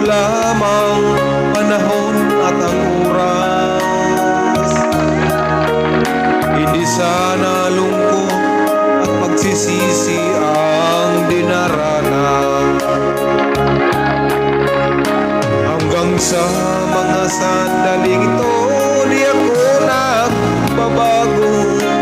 lamang panahon at ang oras. Hindi sana lungkot at pagsisisi ang dinaranas, hanggang sa mga sandaling ito